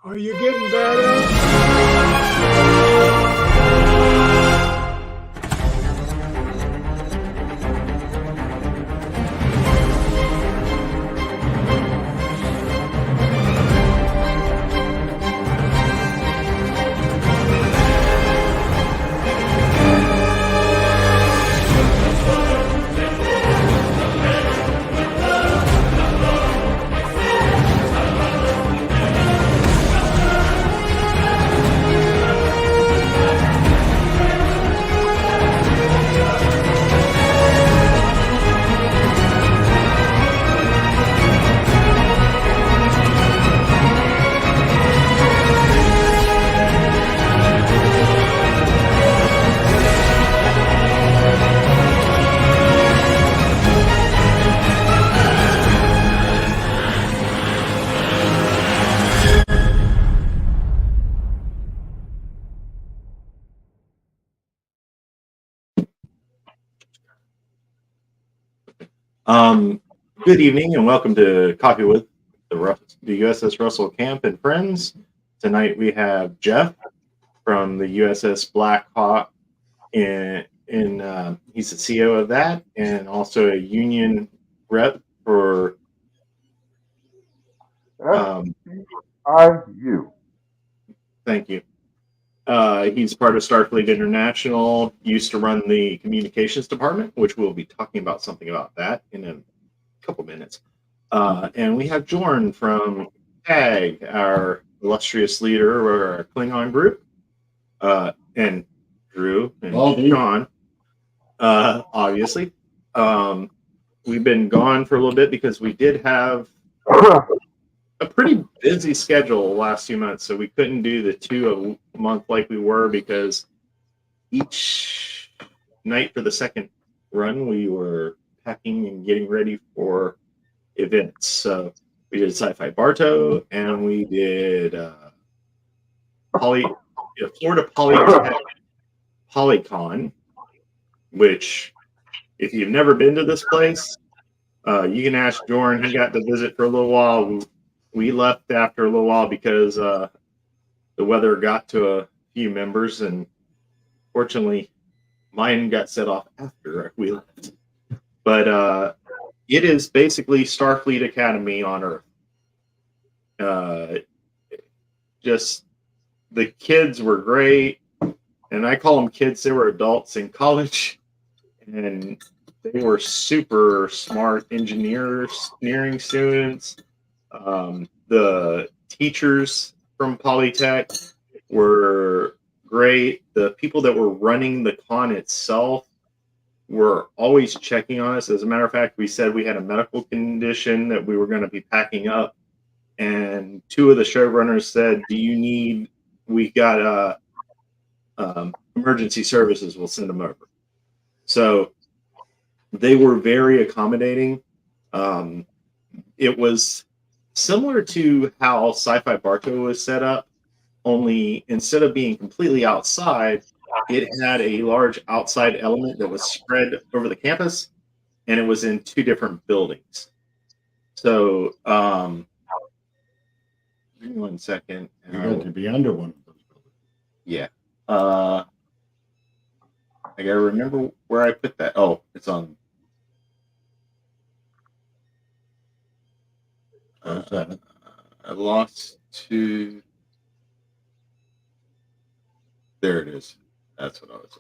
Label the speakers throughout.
Speaker 1: Are you getting better?
Speaker 2: Good evening and welcome to Coffee with the USS Russell Camp and Friends. Tonight we have Jeff from the USS Black Hawk, and he's the CEO of that, and also a union rep for.
Speaker 3: SIU.
Speaker 2: Thank you. He's part of Starfleet International. Used to run the communications department, which we'll be talking about something about that in a couple minutes. And we have Jorn from TAG, our illustrious leader of our Klingon group, and Drew and Sean, obviously. We've been gone for a little bit because we did have a pretty busy schedule the last few months, so we couldn't do the 2 a month like we were, because each night for the second run we were packing and getting ready for events. So we did Sci-Fi Bartow, and we did Florida Polycon, which, if you've never been to this place, you can ask Jorn. He got to visit for a little while. We left after a little while because the weather got to a few members, and fortunately mine got set off after we left. But it is basically Starfleet Academy on Earth. Just the kids were great, and I call them kids. They were adults in college, and they were super smart engineering students. The teachers from Polytech were great. The people that were running the con itself were always checking on us. As a matter of fact, we said we had a medical condition that we were going to be packing up, and two of the showrunners said, we got emergency services, we'll send them over. So they were very accommodating. It was similar to how Sci-Fi Bartow was set up, only instead of being completely outside, it had a large outside element that was spread over the campus, and it was in two different buildings. So, give me 1 second.
Speaker 4: You got to be under one of those buildings.
Speaker 2: Yeah. I gotta remember where I put that. Oh, it's on. I lost to. There it is. That's what I was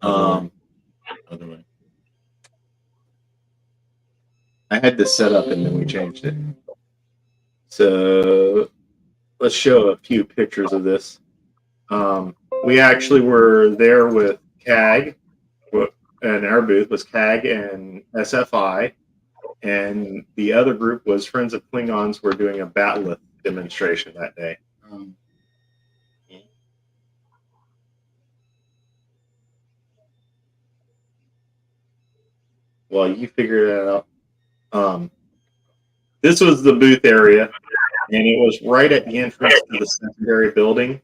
Speaker 2: looking for.
Speaker 4: Other way.
Speaker 2: I had this set up and then we changed it. So let's show a few pictures of this. We actually were there with CAG, and our booth was CAG and SFI. And the other group was Friends of Klingons. Were doing a bat'leth demonstration that day. Well, you figure that out. This was the booth area, and it was right at the entrance to the secondary building,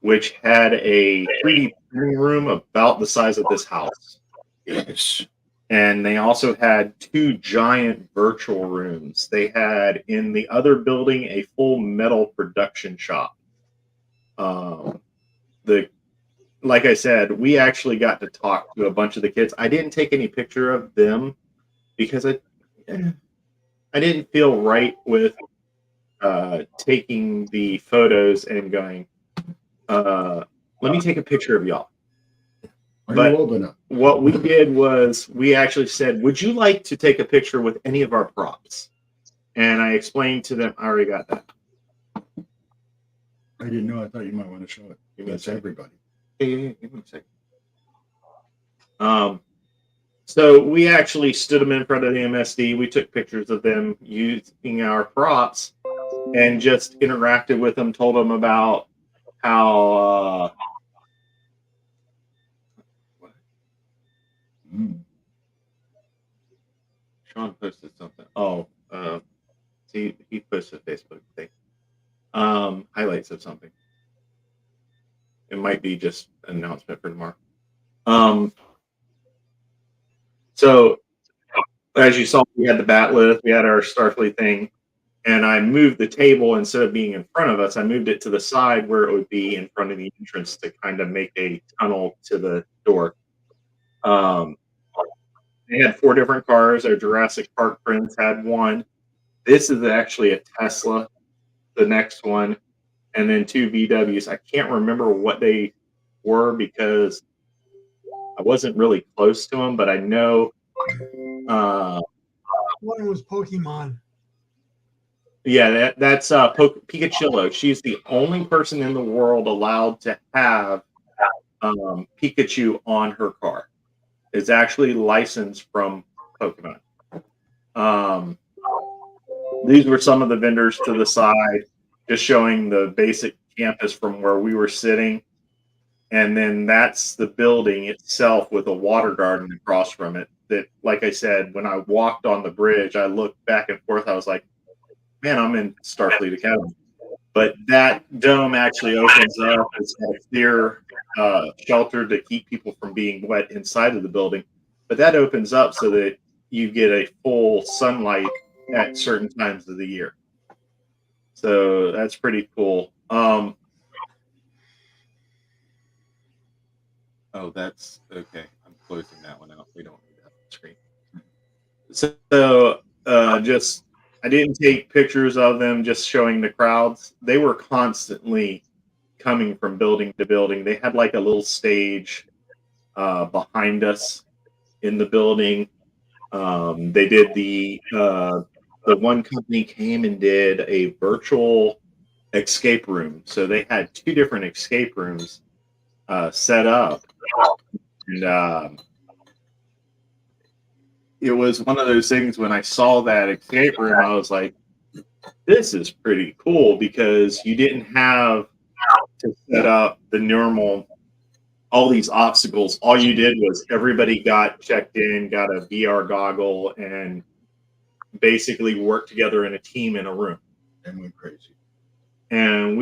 Speaker 2: which had a 3D printing room about the size of this house.
Speaker 4: Yes.
Speaker 2: And they also had 2 giant virtual rooms. They had in the other building a full metal production shop. The Like I said, we actually got to talk to a bunch of the kids. I didn't take any picture of them because I didn't feel right with taking the photos and going, let me take a picture of y'all. But what we did was we actually said, would you like to take a picture with any of our props? And I explained to them, I already got that.
Speaker 4: I didn't know. I thought you might want to show it. That's everybody.
Speaker 2: Yeah, give me a second. So we actually stood them in front of the MSD. We took pictures of them using our props and just interacted with them, told them about how Sean posted something. Oh, he posted a Facebook thing. Highlights of something. It might be just an announcement for tomorrow. So as you saw, we had the bat lift, we had our Starfleet thing, and I moved the table instead of being in front of us. I moved it to the side where it would be in front of the entrance to kind of make a tunnel to the door. They had 4 different cars. Our Jurassic Park friends had one. This is actually a Tesla, the next one, and then 2 VWs. I can't remember what they were because I wasn't really close to them, but I know
Speaker 1: one was Pokemon.
Speaker 2: Yeah, that's Pikachu. She's the only person in the world allowed to have Pikachu on her car. It's actually licensed from Pokemon. These were some of the vendors to the side, just showing the basic campus from where we were sitting. And then that's the building itself with a water garden across from it. That, like I said, when I walked on the bridge, I looked back and forth. I was like, man, I'm in Starfleet Academy. But that dome actually opens up. It's got a clear shelter to keep people from being wet inside of the building. But that opens up so that you get a full sunlight at certain times of the year. So that's pretty cool. Oh, that's okay. I'm closing that one out. We don't need that on the screen. So just, I didn't take pictures of them, just showing the crowds. They were constantly coming from building to building. They had like a little stage behind us in the building. They did the one company came and did a virtual escape room. So they had 2 different escape rooms set up. And it was one of those things when I saw that escape room, I was like, this is pretty cool because you didn't have to set up the normal, all these obstacles. All you did was everybody got checked in, got a VR goggle, and basically worked together in a team in a room.
Speaker 4: And went crazy.
Speaker 2: And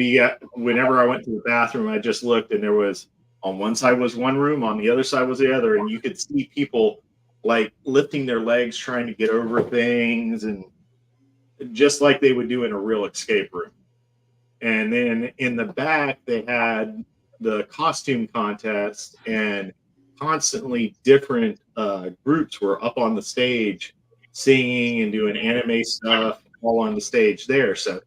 Speaker 2: whenever I went to the bathroom, I just looked and there was, on one side was one room, on the other side was the other. And you could see people like lifting their legs, trying to get over things, and just like they would do in a real escape room. And then in the back, they had the costume contest, and constantly different groups were up on the stage singing and doing anime stuff all on the stage there. So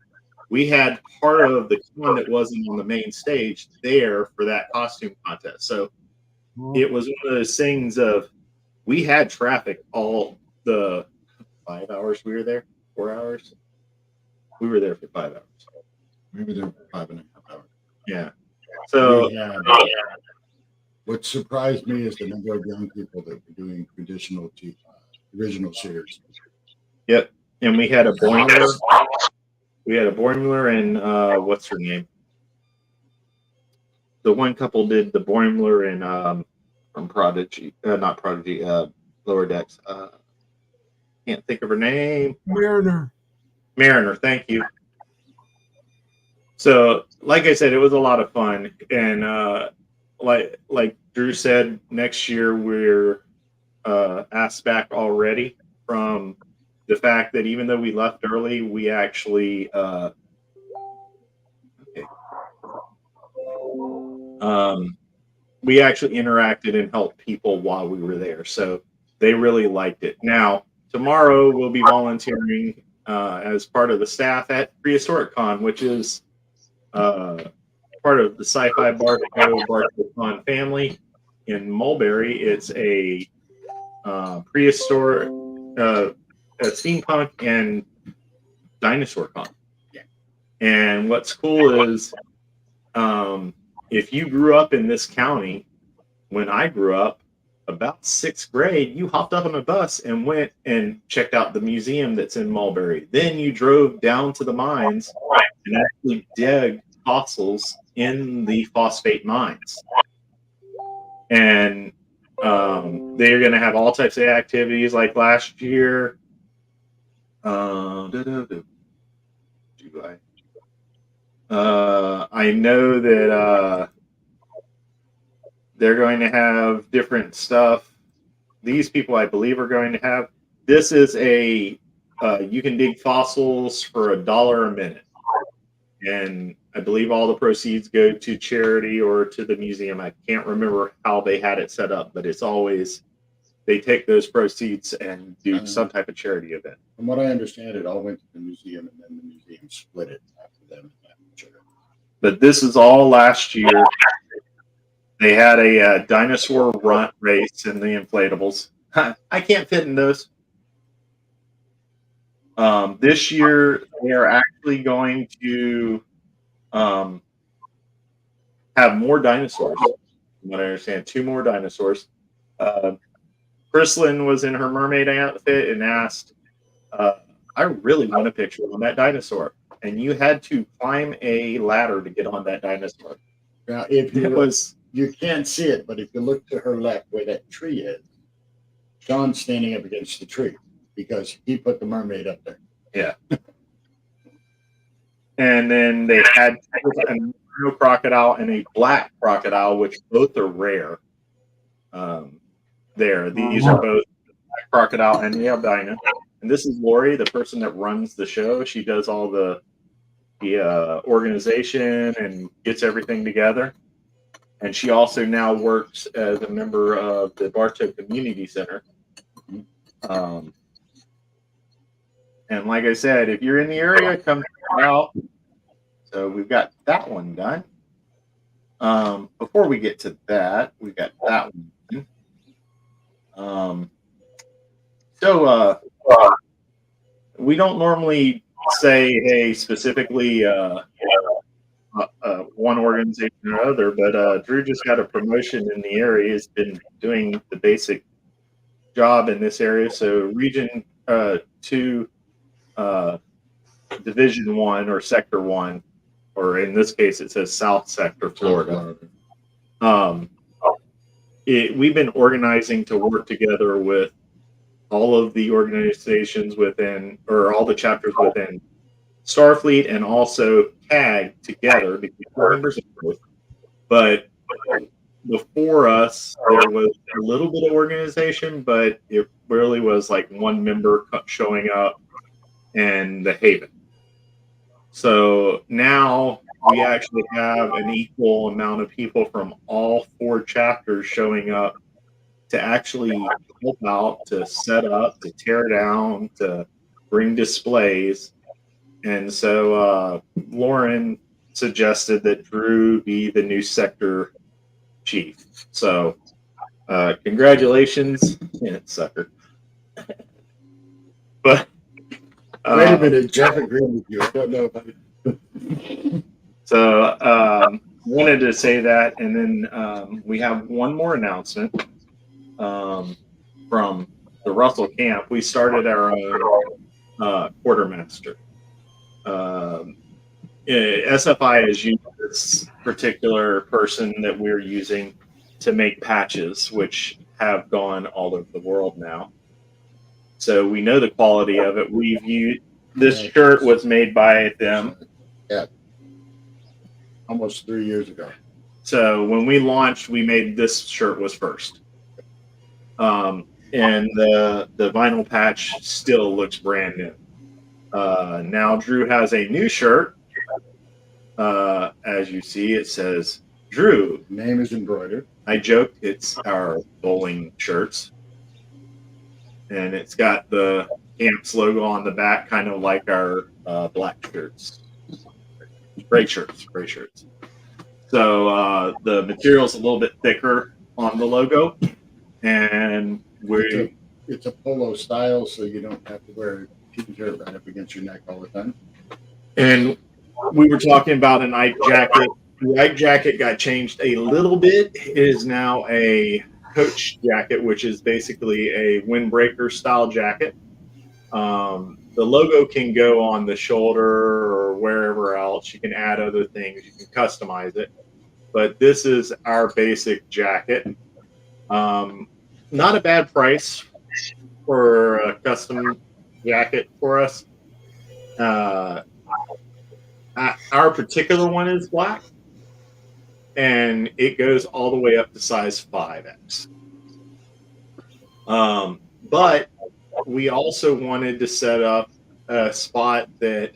Speaker 2: we had part of the con that wasn't on the main stage there for that costume contest. So it was one of those things of, we had traffic all the 5 hours we were there, 4 hours. We were there for 5 hours.
Speaker 4: We were there for 5.5 hours.
Speaker 2: Yeah. So
Speaker 4: what surprised me is the number of young people that were doing original series.
Speaker 2: Yep. And we had a boiler. We had a boiler and what's her name? The one couple did the boiler and from Prodigy, not Prodigy, Lower Decks. Can't think of her name.
Speaker 1: Mariner,
Speaker 2: thank you. So, like I said, it was a lot of fun, and like Drew said, next year we're aspect already from the fact that even though we left early, we actually we actually interacted and helped people while we were there. So they really liked it. Now, tomorrow we'll be volunteering as part of the staff at Prehistoric Con, which is part of the Syfy Bartico Con family in Mulberry. It's a prehistoric, a steampunk and dinosaur con.
Speaker 4: Yeah.
Speaker 2: And what's cool is if you grew up in this county, when I grew up, about 6th grade, you hopped up on a bus and went and checked out the museum that's in Mulberry. Then you drove down to the mines and actually dug fossils in the phosphate mines. And they're going to have all types of activities like last year. I know that they're going to have different stuff. These people, I believe, are going to have. This is a you can dig fossils for $1 a minute, and I believe all the proceeds go to charity or to the museum. I can't remember how they had it set up, but it's always they take those proceeds and do some type of charity event.
Speaker 4: From what I understand, it all went to the museum, and then the museum split it after them.
Speaker 2: But this is all last year. They had a dinosaur runt race in the inflatables. I can't fit in those. This year, they are actually going to have more dinosaurs. From what I understand, 2 more dinosaurs. Chrislyn was in her mermaid outfit and asked, I really want a picture on that dinosaur. And you had to climb a ladder to get on that dinosaur.
Speaker 4: Now, if you can't see it, but if you look to her left where that tree is, Sean's standing up against the tree because he put the mermaid up there.
Speaker 2: Yeah. And then they had a no crocodile and a black crocodile, which both are rare. These are both black crocodile and the albino. And this is Lori, the person that runs the show. She does all the organization and gets everything together. And she also now works as a member of the Bartow Community Center. And like I said, if you're in the area, come check out. So we've got that one done. Before we get to that, we've got that one done. We don't normally say, hey, specifically one organization or other, but Drew just got a promotion in the area. He's been doing the basic job in this area. So Region 2, Division 1 or Sector 1, or in this case it says South Sector, Florida. We've been organizing to work together with all of the organizations within, or all the chapters within Starfleet, and also CAG together because we're members of both. But before us, there was a little bit of organization, but it really was like one member showing up and the Haven. So now we actually have an equal amount of people from all 4 chapters showing up to actually help out, to set up, to tear down, to bring displays. And so Lauren suggested that Drew be the new sector chief. So congratulations, sucker. But
Speaker 4: wait a minute, Jeff agreed with you. I don't know about it.
Speaker 2: So wanted to say that, and then we have one more announcement from the Russell camp. We started our own quartermaster. SFI has used this particular person that we're using to make patches, which have gone all over the world now. So we know the quality of it. We've used this shirt was made by them.
Speaker 4: Yeah. Almost 3 years ago.
Speaker 2: So when we launched, we made this shirt was first. and the vinyl patch still looks brand new. Now Drew has a new shirt. As you see, it says Drew.
Speaker 4: Name is embroidered.
Speaker 2: I joked it's our bowling shirts, and it's got the Camps logo on the back, kind of like our black shirts, gray shirts. So the material's a little bit thicker on the logo, and
Speaker 4: It's a polo style, so you don't have to wear a t-shirt right up against your neck all the time.
Speaker 2: And we were talking about a night jacket. The night jacket got changed a little bit. It is now a coach jacket, which is basically a windbreaker style jacket. The logo can go on the shoulder or wherever else. You can add other things. You can customize it. But this is our basic jacket. Not a bad price for a custom jacket for us. Our particular one is black, and it goes all the way up to size 5X. But we also wanted to set up a spot that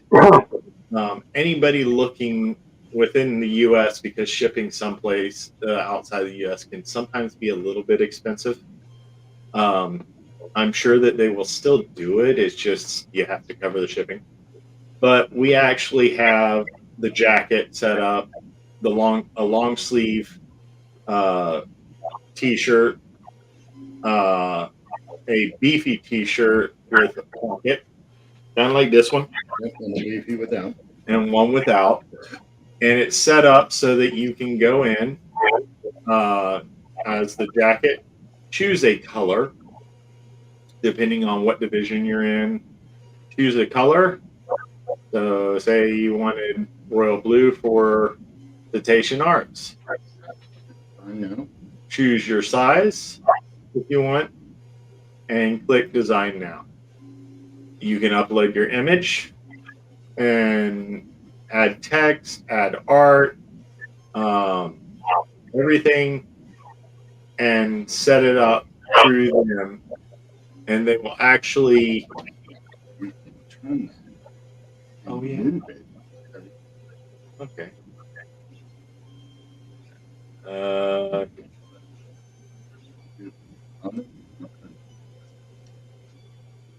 Speaker 2: anybody looking within the U.S., because shipping someplace outside the U.S. can sometimes be a little bit expensive. I'm sure that they will still do it. It's just you have to cover the shipping. But we actually have the jacket set up, a long sleeve t-shirt, a beefy t-shirt with a pocket, kind of like this one,
Speaker 4: And a beefy without.
Speaker 2: and one without. And it's set up so that you can go in as the jacket, choose a color, depending on what division you're in. Choose a color. So say you wanted royal blue for Citation Arts.
Speaker 4: I know.
Speaker 2: Choose your size if you want, and click Design Now. You can upload your image and add text, add art, everything, and set it up through them. And they will actually. Oh, yeah. Okay.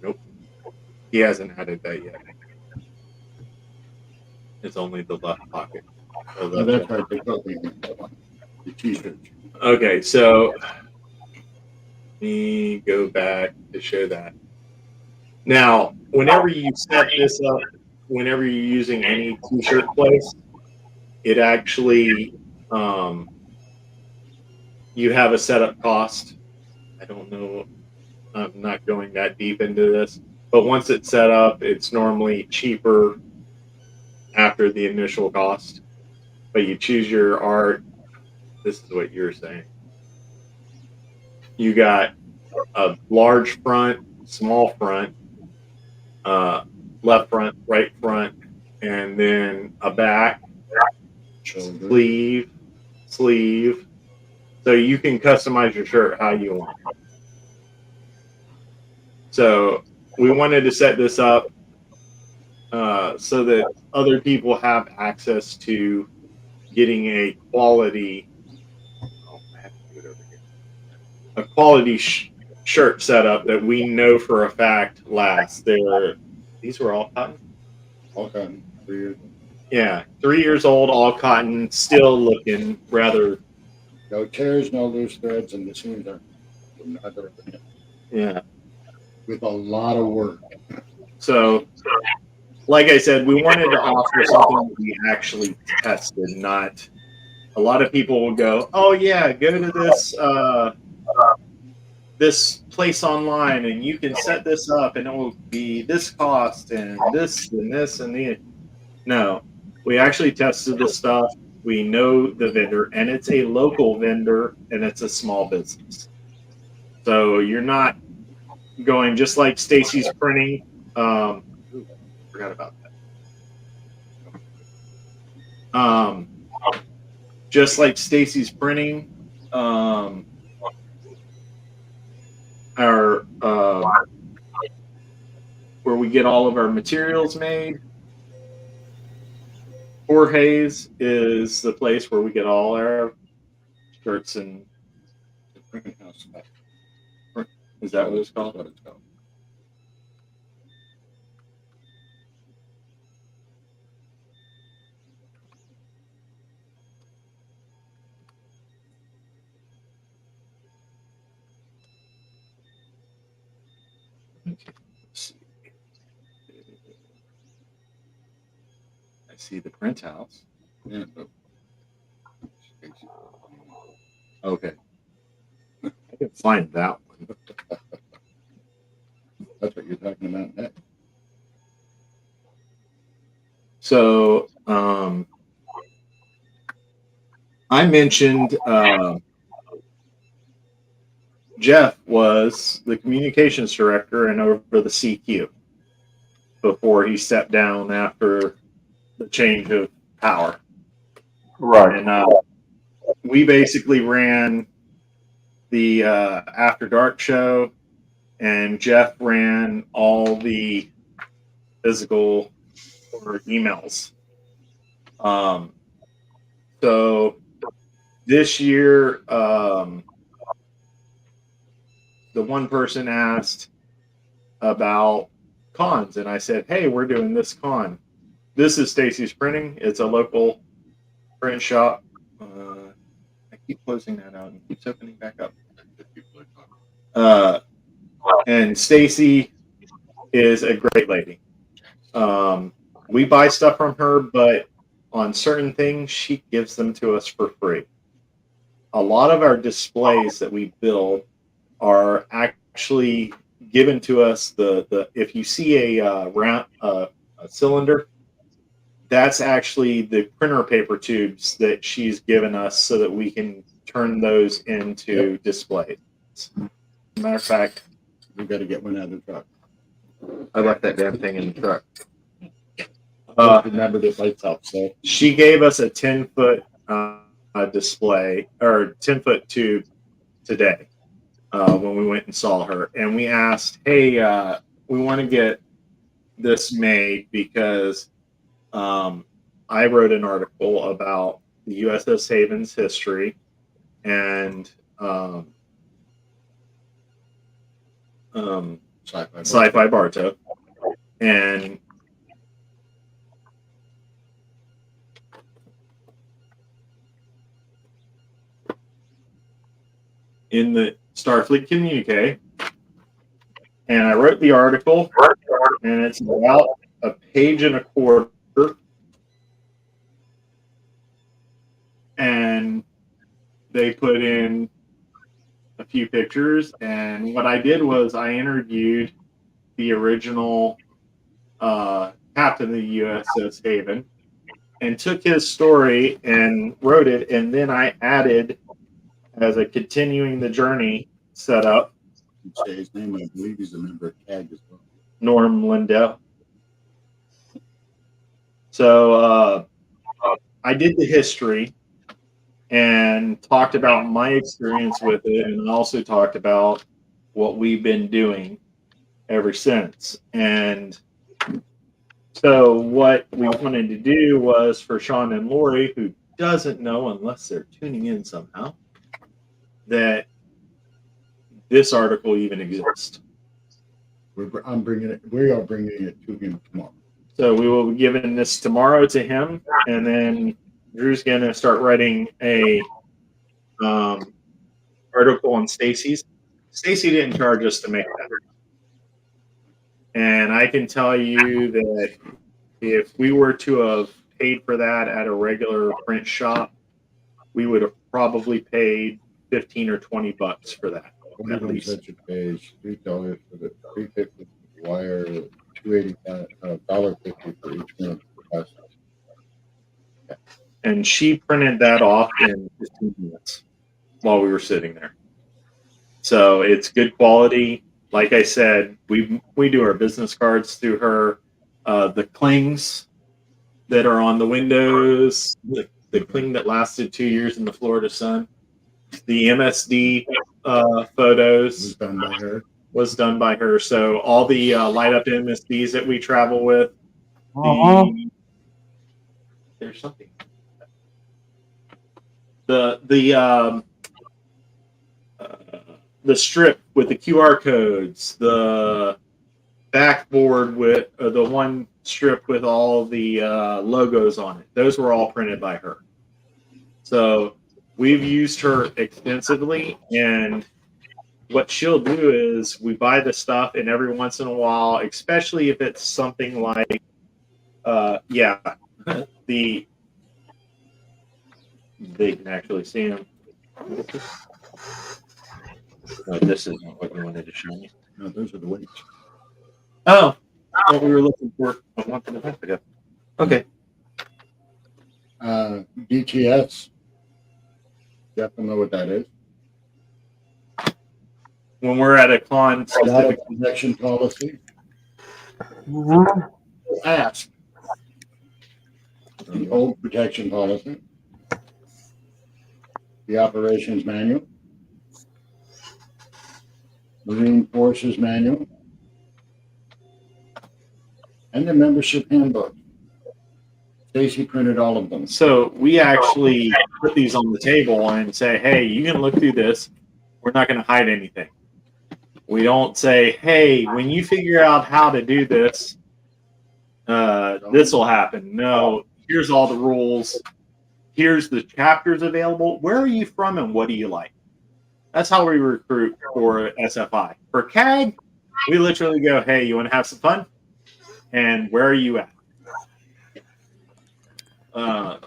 Speaker 2: Nope. He hasn't added that yet. It's only the left pocket.
Speaker 4: Oh, that's right. They told me the t-shirt.
Speaker 2: Okay, so let me go back to show that. Now, whenever you set this up, whenever you're using any t-shirt place, it actually you have a setup cost. I don't know. I'm not going that deep into this, but once it's set up, it's normally cheaper after the initial cost. But you choose your art. This is what you're saying. You got a large front, small front, left front, right front, and then a back,
Speaker 4: Shoulder.
Speaker 2: sleeve. So you can customize your shirt how you want. So we wanted to set this up so that other people have access to getting a quality. Oh, I have to do it over here. A quality shirt setup that we know for a fact lasts. These were all cotton.
Speaker 4: All cotton. 3 years.
Speaker 2: Yeah, 3 years old, all cotton, still looking rather.
Speaker 4: No tears, no loose threads, and the seams are
Speaker 2: Yeah.
Speaker 4: with a lot of work.
Speaker 2: So, like I said, we wanted to offer something that we actually tested. Not a lot of people will go, "Oh yeah, go to this place online, and you can set this up, and it will be this cost and this and this and the." No, we actually tested the stuff. We know the vendor, and it's a local vendor, and it's a small business. So you're not going just like Stacy's Printing. Forgot about that. Just like Stacy's Printing, our get all of our materials made. Jorge's is the place where we get all our shirts and
Speaker 4: Print house.
Speaker 2: is that what it's called?
Speaker 4: What it's called.
Speaker 2: I see the print house.
Speaker 4: Yeah, but
Speaker 2: Okay. I can find that one.
Speaker 4: that's what you're talking about next.
Speaker 2: So I mentioned Jeff was the communications director and over the CQ before he stepped down after the change of power.
Speaker 3: Right.
Speaker 2: And we basically ran the After Dark show, and Jeff ran all the physical or emails. So this year, the one person asked about cons, and I said, "Hey, we're doing this con. This is Stacy's Printing. It's a local print shop." I keep closing that out and keeps opening back up. And Stacy is a great lady. We buy stuff from her, but on certain things, she gives them to us for free. A lot of our displays that we build are actually given to us. The if you see a cylinder, that's actually the printer paper tubes that she's given us so that we can turn those into displays. Matter of fact,
Speaker 4: We got to get one out of the truck.
Speaker 2: I left that damn thing in the truck.
Speaker 4: Remember the lights out, so
Speaker 2: She gave us a 10-foot display or 10-foot tube today when we went and saw her, and we asked, "Hey, we want to get this made because I wrote an article about the USS Haven's history and Sci-Fi Bartow, and in the Starfleet communique, and I wrote the article, and it's about a page and a quarter, and they put in a few pictures, and what I did was I interviewed the original captain of the USS Haven and took his story and wrote it, and then I added, as a continuing the journey setup,
Speaker 4: say his name. I believe he's a member of CAG as well.
Speaker 2: Norm Lindell. So I did the history and talked about my experience with it, and also talked about what we've been doing ever since. And so what we wanted to do was for Sean and Lori, who doesn't know unless they're tuning in somehow, that this article even exists.
Speaker 4: We are bringing it to him tomorrow.
Speaker 2: So we will be giving this tomorrow to him, and then Drew's going to start writing a article on Stacy's. Stacy didn't charge us to make that. And I can tell you that if we were to have paid for that at a regular print shop, we would have probably paid $15 or $20 for that. At least.
Speaker 4: Such a page, $3 for the $3.50 wire, $2.85, $1.50 for each one.
Speaker 2: And she printed that off in 15 minutes while we were sitting there. So it's good quality. Like I said, we do our business cards through her. The clings that are on the windows, the cling that lasted 2 years in the Florida sun, the MSD photos.
Speaker 4: It was done by her.
Speaker 2: was done by her. So all the light up MSDs that we travel with, there's something. The strip with the QR codes, the backboard with the one strip with all the logos on it. Those were all printed by her. So we've used her extensively, and what she'll do is we buy the stuff, and every once in a while, especially if it's something like, they can actually see them. No, this isn't what you wanted to show me.
Speaker 4: No, those are the weights.
Speaker 2: Oh, what we were looking for a month and a half ago. Okay.
Speaker 4: DTS. You have to know what that is.
Speaker 2: When we're at a con
Speaker 4: Data
Speaker 2: specific,
Speaker 4: protection policy. Ask. The old protection policy. The operations manual. Marine Forces manual. And the membership handbook. Stacy printed all of them.
Speaker 2: so we actually put these on the table and say, hey, you can look through this. We're not going to hide anything. We don't say, hey, when you figure out how to do this, this will happen. No, here's all the rules. Here's the chapters available. Where are you from and what do you like? That's how we recruit for SFI. For CAG, we literally go, hey, you want to have some fun? And where are you at?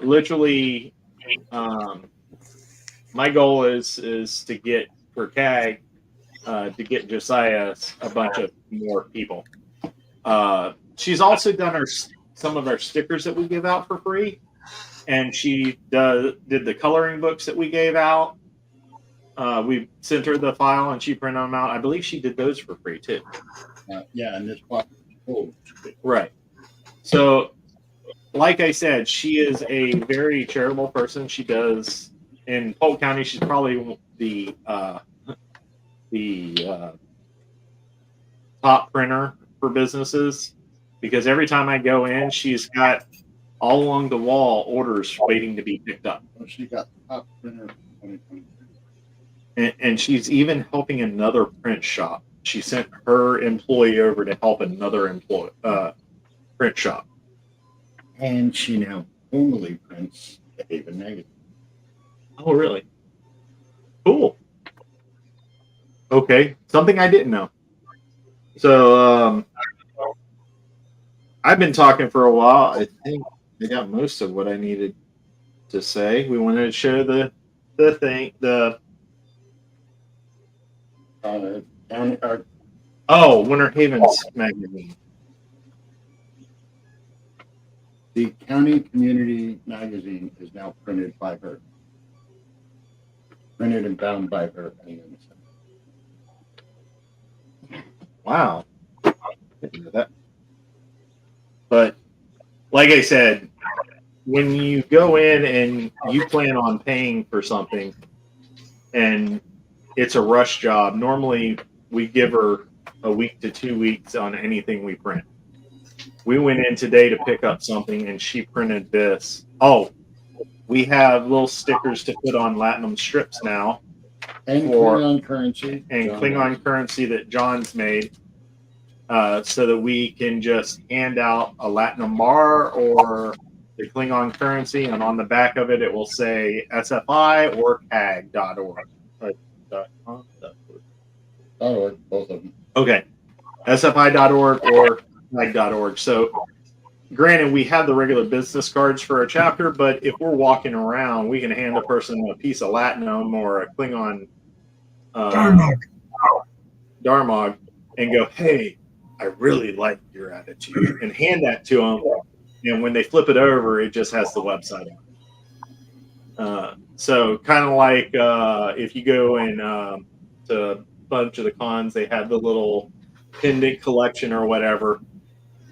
Speaker 2: Literally, my goal is to get for CAG to get Josiah a bunch of more people. She's also done some of our stickers that we give out for free, and she did the coloring books that we gave out. We sent her the file and she printed them out. I believe she did those for free too.
Speaker 4: Yeah, and this box is full.
Speaker 2: Right. So, like I said, she is a very charitable person. She does in Polk County. She's probably the top printer for businesses, because every time I go in, she's got all along the wall orders waiting to be picked up.
Speaker 4: Well, she got top printer 2023.
Speaker 2: And she's even helping another print shop. She sent her employee over to help another print shop.
Speaker 4: And she now formally prints the Haven magazine.
Speaker 2: Oh, really? Cool. Okay, something I didn't know. So I've been talking for a while. I think I got most of what I needed to say. We wanted to show the Winter Havens magazine.
Speaker 4: The county community magazine is now printed by her. Printed and bound by her.
Speaker 2: Wow. Didn't know that. But like I said, when you go in and you plan on paying for something and it's a rush job, normally we give her a week to 2 weeks on anything we print. We went in today to pick up something and she printed this. Oh, we have little stickers to put on Latinum strips now.
Speaker 4: And Klingon currency.
Speaker 2: And Klingon currency that John's made, so that we can just hand out a Latinum bar or the Klingon currency, and on the back of it, it will say SFI or CAG.org.
Speaker 4: .org, both of them.
Speaker 2: Okay, SFI.org or CAG.org. So, granted, we have the regular business cards for a chapter, but if we're walking around, we can hand a person a piece of Latinum or a Klingon Darmok and go, hey, I really like your attitude, and hand that to them. And when they flip it over, it just has the website on it. So kind of like if you go in to a bunch of the cons, they have the little pendant collection or whatever.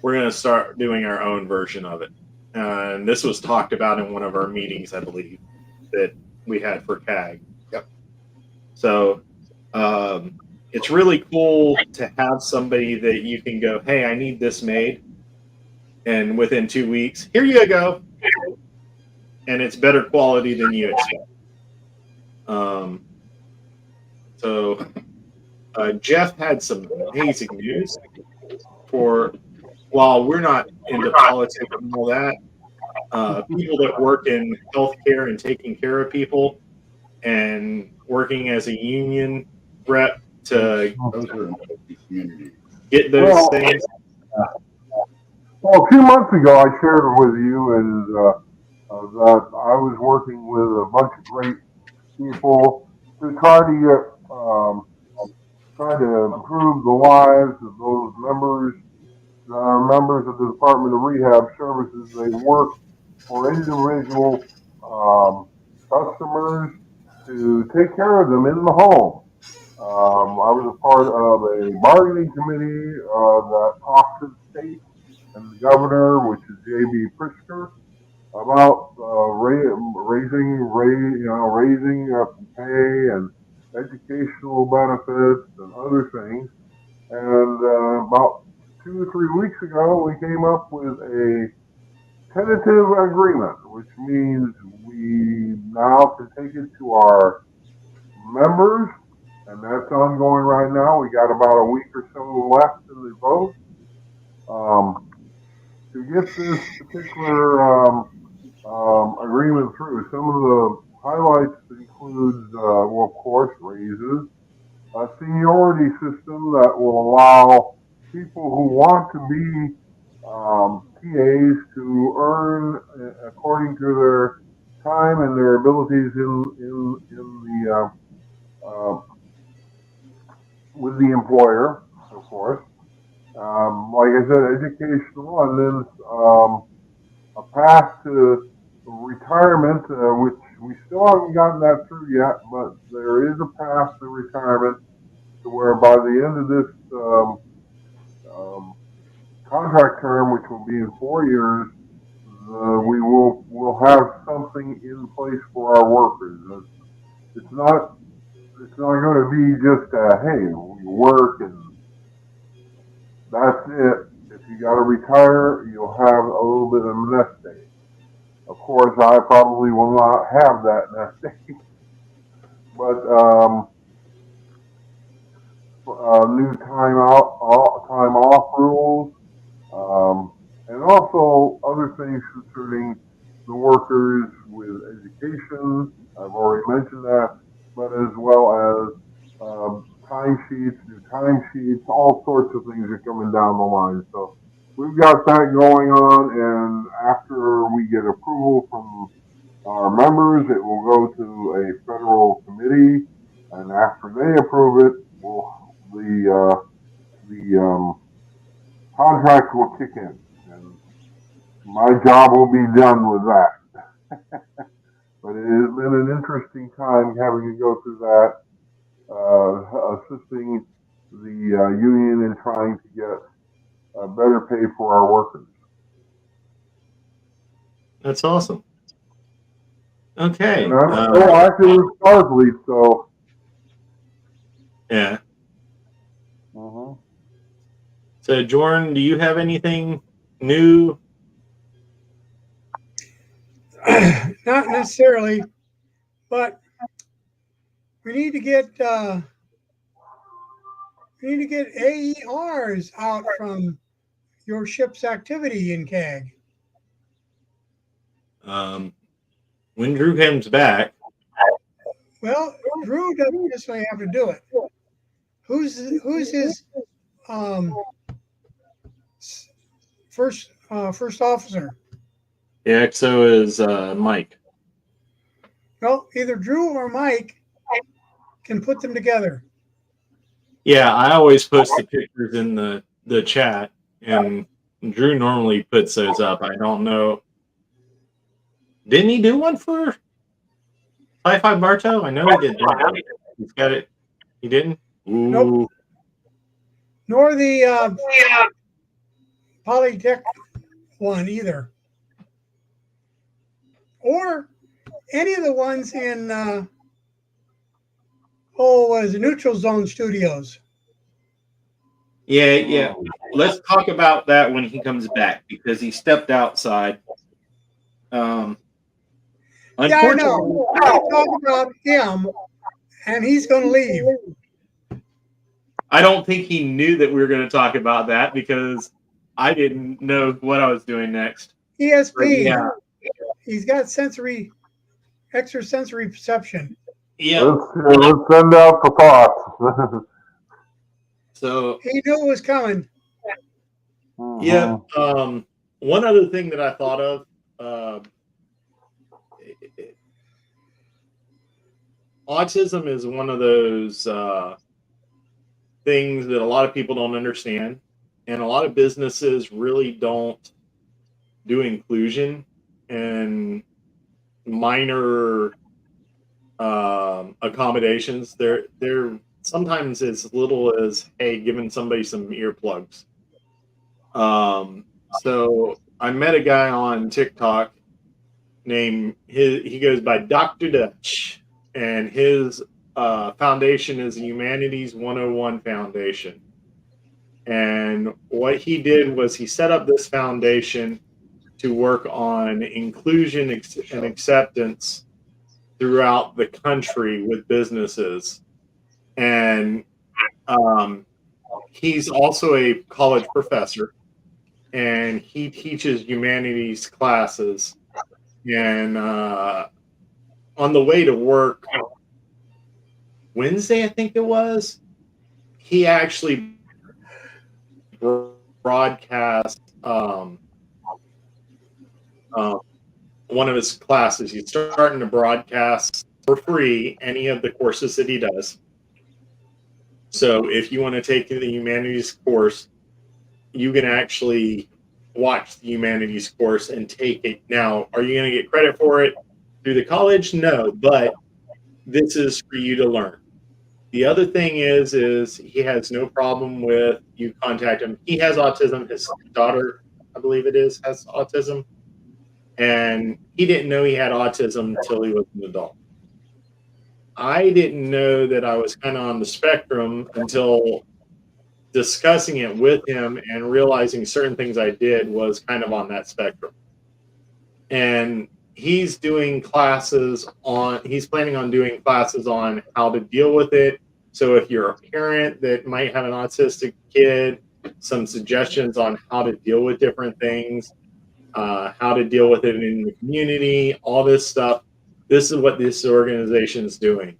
Speaker 2: We're going to start doing our own version of it. And this was talked about in one of our meetings, I believe, that we had for CAG.
Speaker 4: Yep.
Speaker 2: So it's really cool to have somebody that you can go, hey, I need this made. And within 2 weeks, here you go. And it's better quality than you expect. So Jeff had some amazing news for, while we're not into politics and all that, people that work in healthcare and taking care of people and working as a union rep to
Speaker 4: Those are in the community.
Speaker 2: get those things.
Speaker 3: Well, 2 months ago, I shared with you that I was working with a bunch of great people to try to improve the lives of those members that are members of the Department of Rehab Services. They work for individual customers to take care of them in the home. I was a part of a bargaining committee that talked to the state and the governor, which is J.B. Pritzker, about raising pay and educational benefits and other things. And about 2 or 3 weeks ago, we came up with a tentative agreement, which means we now can take it to our members, and that's ongoing right now. We got about a week or so left in the vote. To get this particular agreement through, some of the highlights include, well, of course, raises, a seniority system that will allow people who want to be TAs to earn according to their time and their abilities in the with the employer, of course. Like I said, educational, and then a path to retirement, which we still haven't gotten that through yet, but there is a path to retirement to where by the end of this contract term, which will be in 4 years, we'll have something in place for our workers. It's not going to be just hey, we work and that's it. If you got to retire, you'll have a little bit of nest egg. Of course, I probably will not have that nest egg, but new time off rules, and also other things concerning the workers with education. I've already mentioned that, but as well as new timesheets, all sorts of things are coming down the line. So we've got that going on, and after we get approval from our members, it will go to a federal committee, and after they approve it, the contract will kick in, and my job will be done with that. But it has been an interesting time having to go through that, assisting the union in trying to get better pay for our workers.
Speaker 2: That's awesome. Okay.
Speaker 3: And I'm still active with Starfleet, so.
Speaker 2: Yeah. So, Jordan, do you have anything new?
Speaker 1: Not necessarily, but we need to get AERs out from your ship's activity in CAG.
Speaker 2: When Drew comes back.
Speaker 1: Well, Drew doesn't necessarily have to do it. Who's his first officer?
Speaker 2: The XO is Mike.
Speaker 1: Well, either Drew or Mike can put them together.
Speaker 2: Yeah, I always post the pictures in the chat, and Drew normally puts those up. I don't know. Didn't he do one for Syfy Bartow? I know he did. He's got it. He didn't? Ooh.
Speaker 1: Nope. Nor the Polytech one either. Or any of the ones in Oh, was Neutral Zone Studios.
Speaker 2: Yeah. Let's talk about that when he comes back because he stepped outside.
Speaker 1: Yeah, I
Speaker 2: Unfortunately,
Speaker 1: know. We're going to talk about him, and he's going to leave.
Speaker 2: I don't think he knew that we were going to talk about that because I didn't know what I was doing next.
Speaker 1: ESP.
Speaker 2: Yeah.
Speaker 1: He's got extrasensory perception.
Speaker 2: Yeah.
Speaker 3: Let's send out the thoughts.
Speaker 2: So
Speaker 1: He knew it was coming.
Speaker 2: yeah. One other thing that I thought of. Autism is one of those things that a lot of people don't understand, and a lot of businesses really don't do inclusion and minor accommodations. They're sometimes as little as, hey, giving somebody some earplugs. So I met a guy on TikTok named he goes by Dr. Dutch, and his foundation is the Humanities 101 Foundation. And what he did was he set up this foundation to work on inclusion and acceptance throughout the country with businesses. And he's also a college professor, and he teaches humanities classes. And on the way to work Wednesday, I think it was, he actually broadcast one of his classes. He's starting to broadcast for free any of the courses that he does. So if you want to take the humanities course, you can actually watch the humanities course and take it. Now, are you going to get credit for it through the college? No, but this is for you to learn. The other thing is he has no problem with you contact him. He has autism. His daughter, I believe it is, has autism. And he didn't know he had autism until he was an adult. I didn't know that I was kind of on the spectrum until discussing it with him and realizing certain things I did was kind of on that spectrum. And he's planning on doing classes on how to deal with it. So if you're a parent that might have an autistic kid, some suggestions on how to deal with different things, how to deal with it in the community, all this stuff. This is what this organization is doing.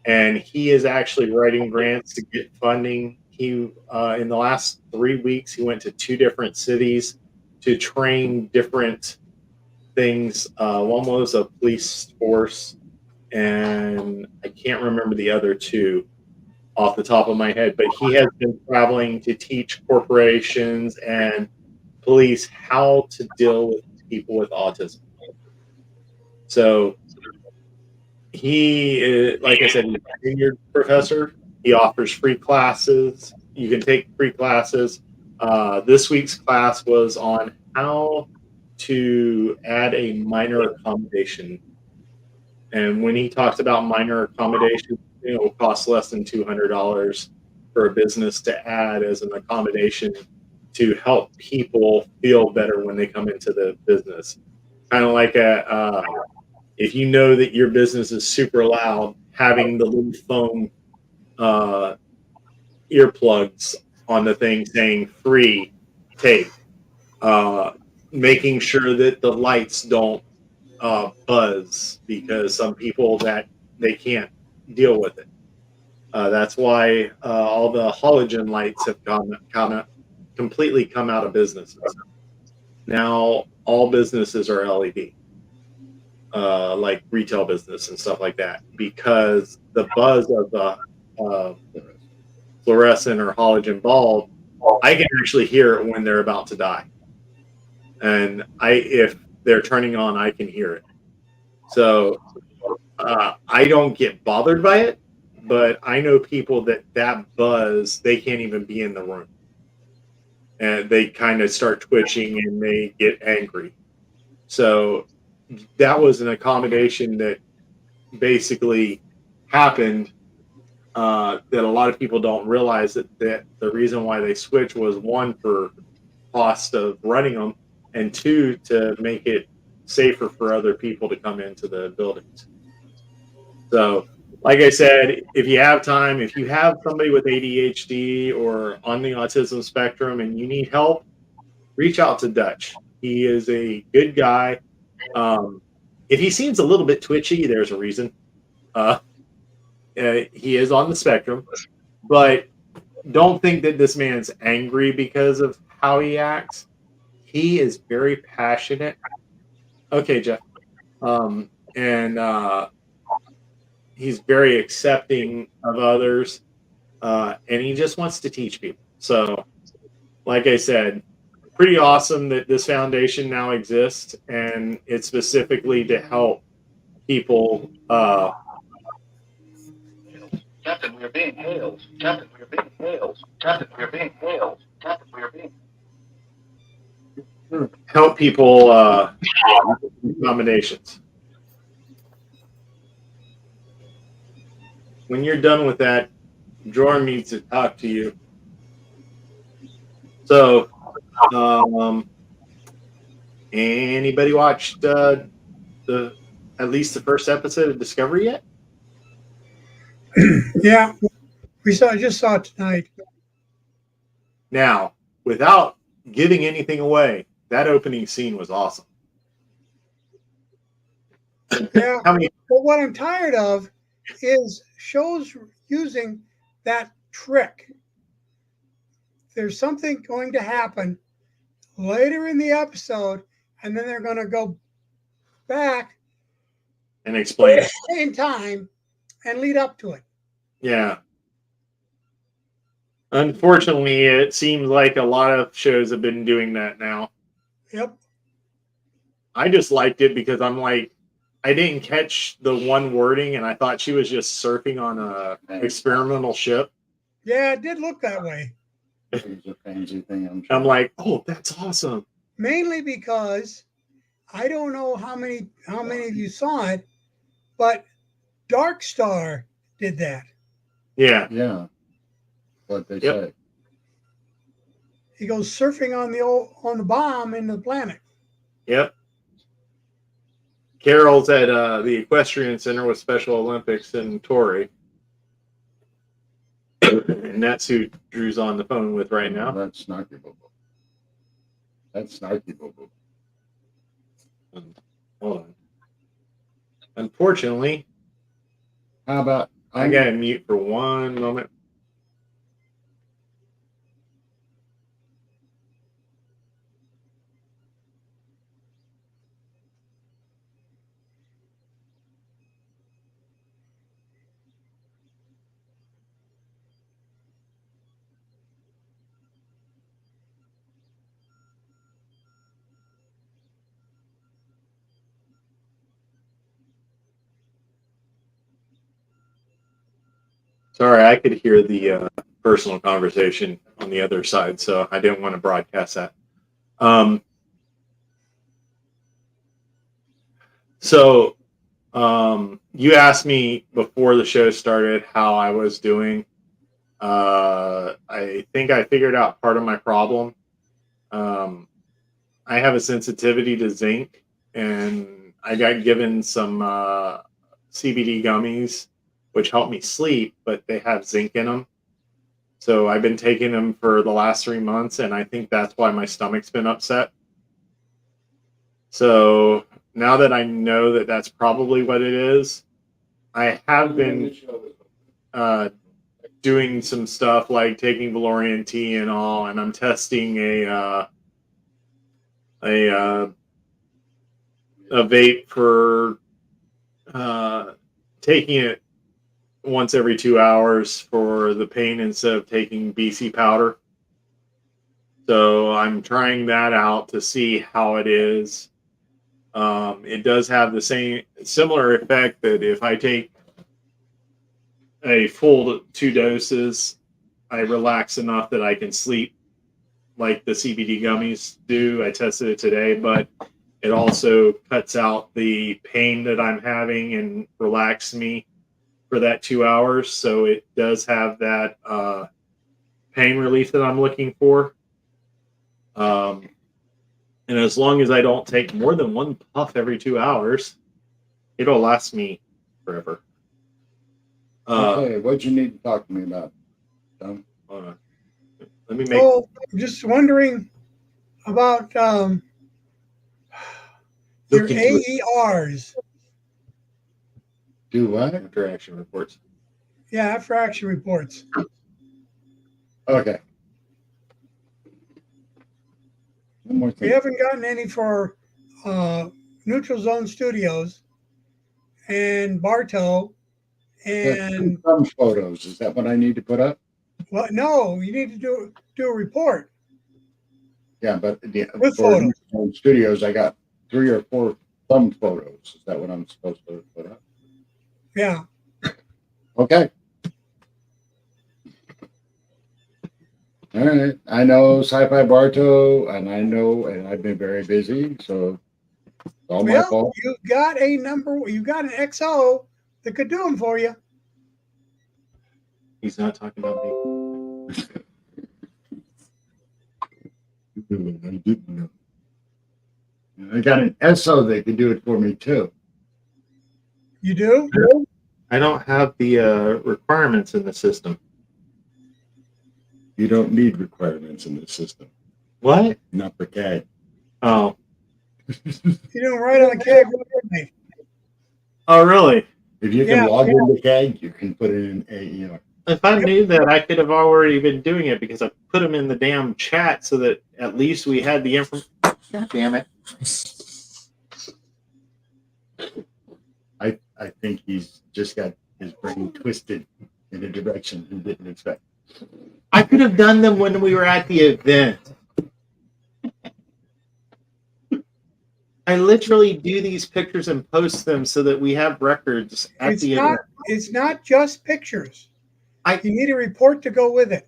Speaker 2: And he is actually writing grants to get funding. He, in the last 3 weeks, he went to 2 different cities to train different things. One was a police force, and I can't remember the other 2 off the top of my head, but he has been traveling to teach corporations and police how to deal with people with autism. So he is, like I said, he's a tenured professor. He offers free classes. You can take free classes. This week's class was on how to add a minor accommodation. And when he talks about minor accommodation, it will cost less than $200 for a business to add as an accommodation to help people feel better when they come into the business. Kind of like if you know that your business is super loud, having the little foam earplugs on the thing saying free take, making sure that the lights don't buzz because some people that they can't deal with it. That's why all the halogen lights have completely come out of businesses. Now all businesses are LED, like retail business and stuff like that, because the buzz of the fluorescent or halogen bulb, I can actually hear it when they're about to die. And if they're turning on, I can hear it. So I don't get bothered by it, but I know people that buzz, they can't even be in the room. And they kind of start twitching and they get angry. So that was an accommodation that basically happened that a lot of people don't realize that the reason why they switch was, one, for cost of running them, and two, to make it safer for other people to come into the buildings. So, like I said, if you have time, if you have somebody with ADHD or on the autism spectrum and you need help, reach out to Dutch. He is a good guy. If he seems a little bit twitchy, there's a reason. He is on the spectrum, but don't think that this man's angry because of how he acts. He is very passionate. Okay, Jeff. And he's very accepting of others, and he just wants to teach people. So, like I said, pretty awesome that this foundation now exists, and it's specifically to help people.
Speaker 5: Captain, we are being hailed. Captain, we are being hailed. Captain, we are being hailed. Captain, we are being
Speaker 2: help people accommodations. When you're done with that, Jordan needs to talk to you. So, anybody watched at least the first episode of Discovery yet?
Speaker 1: Yeah, I just saw it tonight.
Speaker 2: Now, without giving anything away, that opening scene was awesome.
Speaker 1: Yeah,
Speaker 2: How many?
Speaker 1: but what I'm tired of is shows using that trick. There's something going to happen later in the episode, and then they're going to go back
Speaker 2: And explain it.
Speaker 1: in time and lead up to it.
Speaker 2: Yeah. Unfortunately, it seems like a lot of shows have been doing that now.
Speaker 1: Yep.
Speaker 2: I just liked it because I'm like, I didn't catch the one wording, and I thought she was just surfing on a experimental ship.
Speaker 1: Yeah, it did look that way.
Speaker 4: It's a fancy thing, I'm sure.
Speaker 2: I'm like, oh, that's awesome.
Speaker 1: Mainly because I don't know how many of you saw it, but Dark Star did that.
Speaker 2: Yeah.
Speaker 4: Yeah. What they
Speaker 2: Yep.
Speaker 4: say.
Speaker 1: He goes surfing on the bomb in the planet.
Speaker 2: Yep. Carol's at the Equestrian Center with Special Olympics in Torrey. And that's who Drew's on the phone with right now.
Speaker 4: That's snarky boo boo. That's snarky boo boo.
Speaker 2: Hold on. Unfortunately,
Speaker 4: How about
Speaker 2: I got to mute for one moment. Sorry, I could hear the personal conversation on the other side, so I didn't want to broadcast that. You asked me before the show started how I was doing. I think I figured out part of my problem. I have a sensitivity to zinc, and I got given some CBD gummies, which help me sleep, but they have zinc in them. So I've been taking them for the last 3 months, and I think that's why my stomach's been upset. So now that I know that that's probably what it is, I have been doing some stuff like taking Valorian tea and all, and I'm testing a vape for taking it once every 2 hours for the pain instead of taking BC powder. So I'm trying that out to see how it is. It does have the similar effect that if I take a full 2 doses, I relax enough that I can sleep like the CBD gummies do. I tested it today, but it also cuts out the pain that I'm having and relaxes me. for that 2 hours. So it does have that pain relief that I'm looking for. And as long as I don't take more than one puff every 2 hours, it'll last me forever.
Speaker 4: Okay, what you need to talk to me about, Tom?
Speaker 2: Let me make.
Speaker 1: Oh, I'm just wondering about your
Speaker 2: Look into it.
Speaker 1: AERs.
Speaker 4: Do what?
Speaker 2: After action reports.
Speaker 1: Yeah, after action reports.
Speaker 4: Okay. One more
Speaker 1: We
Speaker 4: thing.
Speaker 1: haven't gotten any for Neutral Zone Studios and Bartow. And
Speaker 4: Some photos. Is that what I need to put up?
Speaker 1: well, no, you need to do a report.
Speaker 4: Yeah, but
Speaker 1: With
Speaker 4: for
Speaker 1: photos.
Speaker 4: studios, I got 3 or 4 thumb photos. Is that what I'm supposed to put up?
Speaker 1: Yeah.
Speaker 4: Okay. All right. I know Sci-Fi Bartow, and I've been very busy, so it's all my
Speaker 1: Well,
Speaker 4: fault.
Speaker 1: you got a number. You got an XO that could do them for you.
Speaker 2: He's not talking about me.
Speaker 4: I didn't know. I got an SO that can do it for me too.
Speaker 1: You do?
Speaker 2: I don't have the requirements in the system.
Speaker 4: You don't need requirements in the system.
Speaker 2: What?
Speaker 4: Not for CAD.
Speaker 2: Oh.
Speaker 1: You don't write on the CAG website.
Speaker 2: Oh, really?
Speaker 4: If you can log into CAD, you can put it in AER.
Speaker 2: If I knew that, I could have already been doing it because I put them in the damn chat so that at least we had the information. God damn it.
Speaker 4: I think he's just got his brain twisted in a direction he didn't expect.
Speaker 2: I could have done them when we were at the event. I literally do these pictures and post them so that we have records at the event.
Speaker 1: It's not just pictures. You need a report to go with it.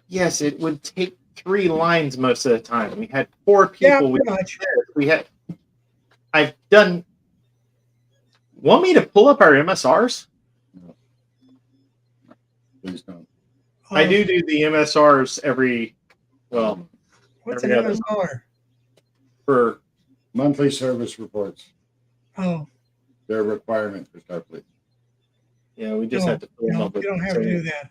Speaker 2: Yes, it would take 3 lines most of the time. We had 4 people.
Speaker 1: Yeah, pretty much.
Speaker 2: I've done. Want me to pull up our MSRs?
Speaker 4: No. Please don't.
Speaker 2: I do the MSRs every. Well,
Speaker 1: What's an
Speaker 2: every other
Speaker 1: MSR?
Speaker 2: for
Speaker 4: Monthly service reports.
Speaker 1: Oh,
Speaker 4: They're a requirement for Starfleet.
Speaker 2: yeah, we just have to pull them
Speaker 1: no,
Speaker 2: up.
Speaker 1: you don't have to do that.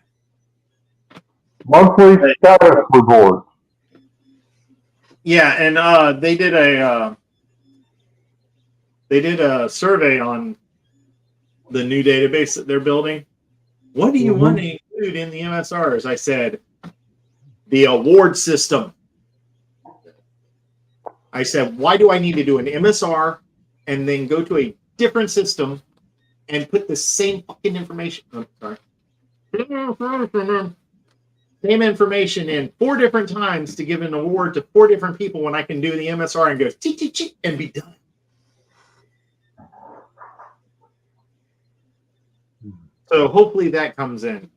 Speaker 3: Monthly status report.
Speaker 2: Yeah, and they did a survey on the new database that they're building. What do you want to include in the MSRs? I said, the award system. I said, why do I need to do an MSR and then go to a different system and put the same fucking information? Oh, sorry. Same information in 4 different times to give an award to 4 different people when I can do the MSR and go cheat and be done. So hopefully that comes in.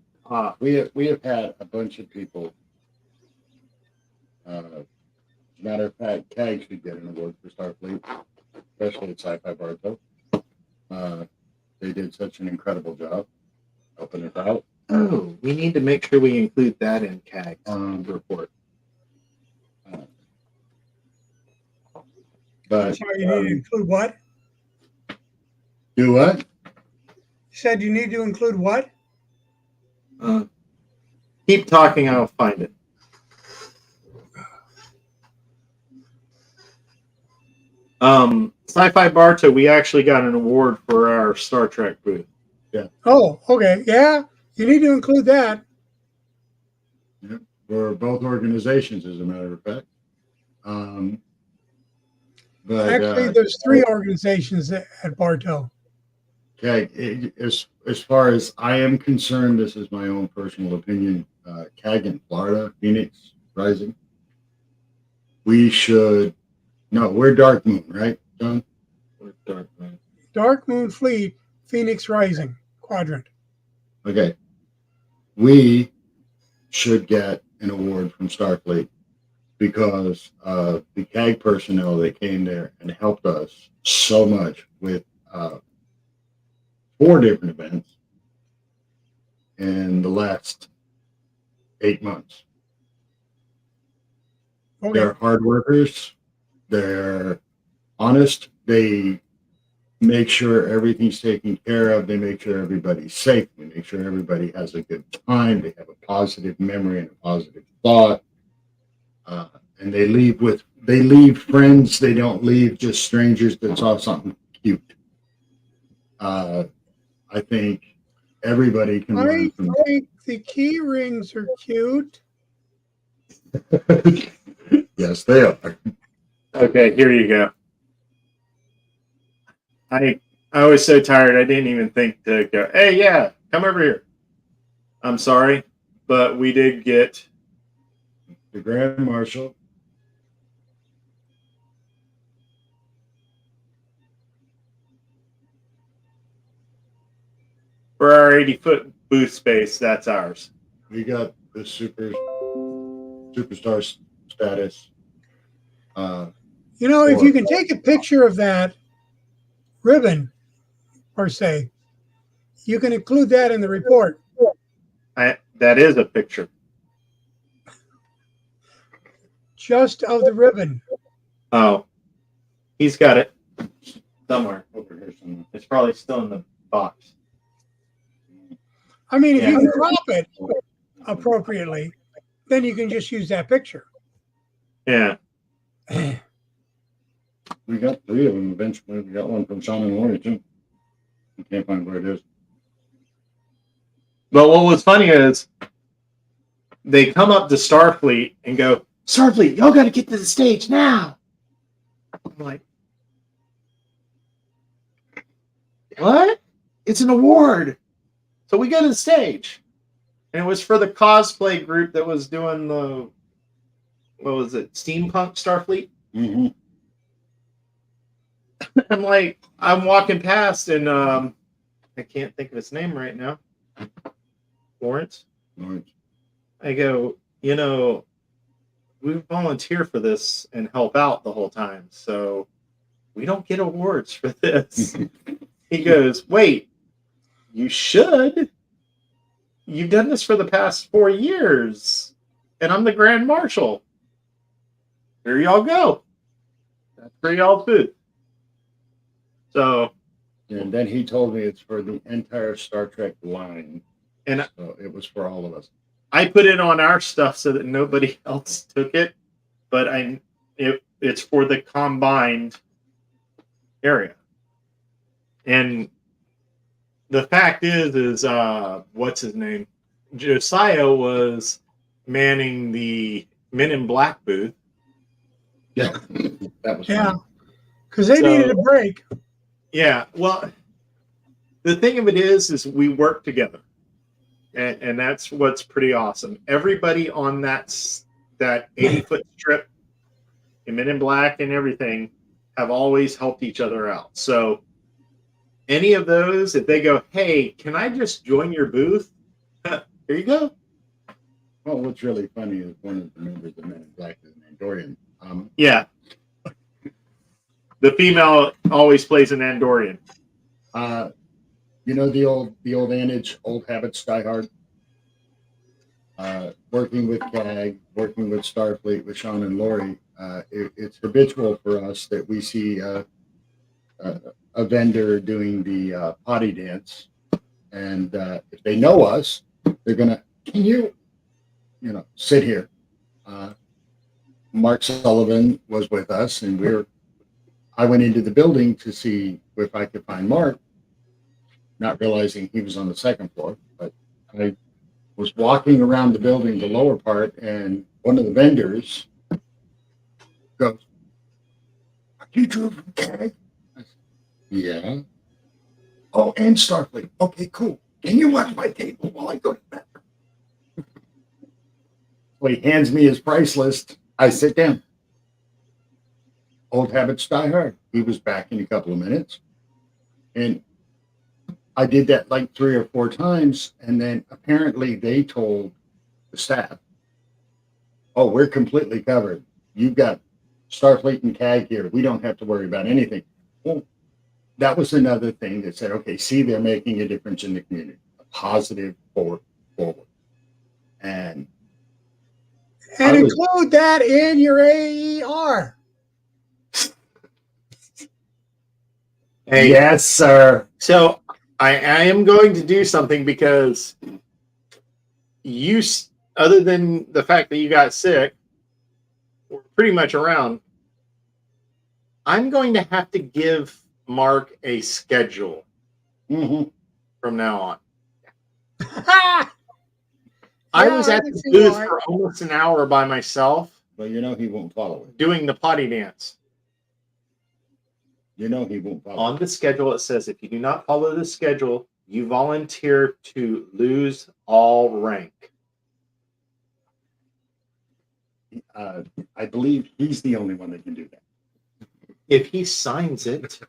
Speaker 4: We have had a bunch of people. Matter of fact, CAG should get an award for Starfleet, especially at Sci-Fi Bartow. They did such an incredible job helping us out.
Speaker 2: Oh, we need to make sure we include that in CAG's report.
Speaker 4: But
Speaker 1: I'm sorry, you need to include what?
Speaker 4: do what?
Speaker 1: You said you need to include what?
Speaker 2: Keep talking, I'll find it. Sci-Fi Bartow, we actually got an award for our Star Trek booth.
Speaker 4: Yeah.
Speaker 1: Oh, okay. Yeah, you need to include that.
Speaker 4: Yeah. For both organizations, as a matter of fact. But
Speaker 1: Actually, there's 3 organizations at Bartow.
Speaker 4: CAG, as far as I am concerned, this is my own personal opinion. CAG in Florida, Phoenix Rising. We're Dark Moon, right, John?
Speaker 2: We're Dark Moon.
Speaker 1: Dark Moon Fleet, Phoenix Rising quadrant.
Speaker 4: Okay. We should get an award from Starfleet because of the CAG personnel that came there and helped us so much with 4 different events in the last 8 months.
Speaker 1: Okay.
Speaker 4: They're hard workers. They're honest. They make sure everything's taken care of. They make sure everybody's safe. They make sure everybody has a good time. They have a positive memory and a positive thought. And they leave friends. They don't leave just strangers that saw something cute. I think everybody can
Speaker 1: I
Speaker 4: learn from
Speaker 1: think the key rings are cute.
Speaker 4: Yes, they are.
Speaker 2: Okay, here you go. I was so tired I didn't even think to go, hey, yeah, come over here. I'm sorry, but we did get
Speaker 4: The Grand Marshal.
Speaker 2: for our 80-foot booth space, that's ours.
Speaker 4: We got the superstar status.
Speaker 1: You know, if you can take a picture of that ribbon, per se, you can include that in the report.
Speaker 2: That is a picture.
Speaker 1: Just of the ribbon.
Speaker 2: Oh, he's got it somewhere.
Speaker 4: Over here somewhere.
Speaker 2: It's probably still in the box.
Speaker 1: I mean, if
Speaker 2: Yeah.
Speaker 1: you can crop it appropriately, then you can just use that picture.
Speaker 2: Yeah.
Speaker 4: We got 3 of them eventually. We got one from Sean and Lori too. I can't find where it is.
Speaker 2: But what was funny is they come up to Starfleet and go, Starfleet, y'all got to get to the stage now. I'm like, what? It's an award. So we go to the stage. And it was for the cosplay group that was doing the, what was it, Steampunk Starfleet?
Speaker 4: Mm-hmm.
Speaker 2: I'm like, I'm walking past and I can't think of his name right now. Lawrence. I go, you know, we volunteer for this and help out the whole time, so we don't get awards for this. He goes, wait, you should. You've done this for the past 4 years, and I'm the Grand Marshal. Here y'all go. That's for y'all's booth. So,
Speaker 4: And then he told me it's for the entire Star Trek line.
Speaker 2: and
Speaker 4: So it was for all of us.
Speaker 2: I put it on our stuff so that nobody else took it, but it's for the combined area. And the fact is what's his name? Josiah was manning the Men in Black booth.
Speaker 4: Yeah, that was
Speaker 1: Yeah,
Speaker 4: fun.
Speaker 1: because they needed a break.
Speaker 2: Yeah, well, the thing of it is we work together. And that's what's pretty awesome. Everybody on that 80-foot strip, and Men in Black and everything, have always helped each other out. So any of those, if they go, hey, can I just join your booth? Here you go.
Speaker 4: Well, what's really funny is one of the members of Men in Black is an Andorian.
Speaker 2: Yeah. The female always plays an Andorian.
Speaker 4: You know the old adage, old habits die hard. Working with CAG, working with Starfleet, with Sean and Lori, it's habitual for us that we see a vendor doing the potty dance, and if they know us, they're gonna, can you sit here. Mark Sullivan was with us, and I went into the building to see if I could find Mark, not realizing he was on the second floor, but I was walking around the building, the lower part, and one of the vendors goes, "Are you Drew from CAG?" I said, "Yeah." "Oh, and Starfleet." "Okay, cool. Can you watch my table while I go to the bathroom?" So he hands me his price list. I sit down. Old habits die hard. He was back in a couple of minutes. And I did that like 3 or 4 times. And then apparently they told the staff, "Oh, we're completely covered. You've got Starfleet and CAG here. We don't have to worry about anything." Well, that was another thing that said, okay, see, they're making a difference in the community, a positive forward. And
Speaker 1: And
Speaker 4: I was-
Speaker 1: include that in your AER.
Speaker 2: Hey,
Speaker 4: yes, sir.
Speaker 2: so I am going to do something because other than the fact that you got sick, we're pretty much around. I'm going to have to give Mark a schedule
Speaker 4: Mm-hmm.
Speaker 2: from now on.
Speaker 1: I
Speaker 2: I was at
Speaker 1: can
Speaker 2: the
Speaker 1: see
Speaker 2: booth
Speaker 1: why.
Speaker 2: for almost an hour by myself
Speaker 4: But you know he won't follow it.
Speaker 2: doing the potty dance.
Speaker 4: You know he won't follow
Speaker 2: On the schedule, it says if you do not follow the schedule, you volunteer to lose all rank.
Speaker 4: it. I believe he's the only one that can do that.
Speaker 2: If he signs it.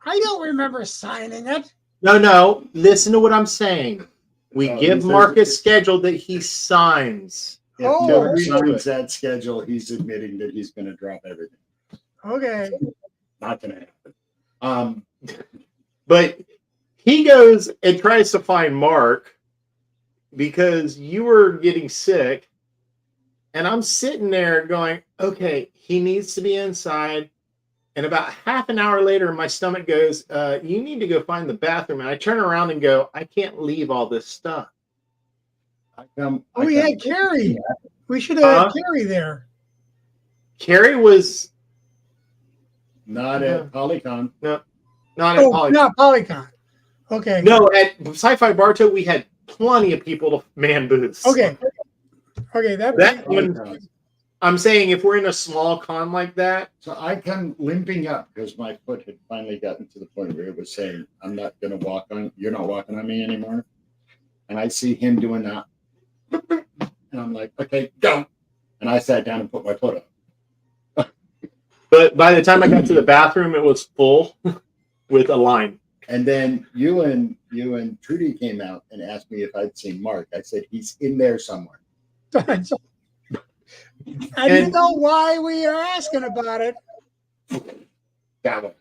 Speaker 1: I don't remember signing it.
Speaker 2: No, listen to what I'm saying. We
Speaker 4: Oh,
Speaker 2: give
Speaker 4: he says
Speaker 2: Mark a
Speaker 4: it-
Speaker 2: schedule that he signs.
Speaker 4: If
Speaker 1: Oh,
Speaker 4: Mark
Speaker 2: okay.
Speaker 4: signs that schedule, he's admitting that he's going to drop everything.
Speaker 1: Okay.
Speaker 4: Not going to happen.
Speaker 2: But he goes and tries to find Mark because you were getting sick. And I'm sitting there going, okay, he needs to be inside. And about half an hour later, my stomach goes, you need to go find the bathroom. And I turn around and go, I can't leave all this stuff.
Speaker 1: We had Carrie. We should have had Carrie there.
Speaker 2: Carrie was
Speaker 4: Not at Polycon.
Speaker 2: not at
Speaker 1: Oh,
Speaker 2: Poly.
Speaker 1: not Polycon. Okay.
Speaker 2: No, at Sci-Fi Bartow, we had plenty of people to man booths.
Speaker 1: Okay. Okay.
Speaker 2: That one, I'm saying if we're in a small con like that,
Speaker 4: So I come limping up because my foot had finally gotten to the point where it was saying, I'm not going to walk on, you're not walking on me anymore. And I see him doing that. And I'm like, okay, go. And I sat down and put my foot up.
Speaker 2: but by the time I got to the bathroom, it was full with a line.
Speaker 4: And then you and Trudy came out and asked me if I'd seen Mark. I said, he's in there somewhere.
Speaker 1: I didn't know why we are asking about it.
Speaker 4: That one.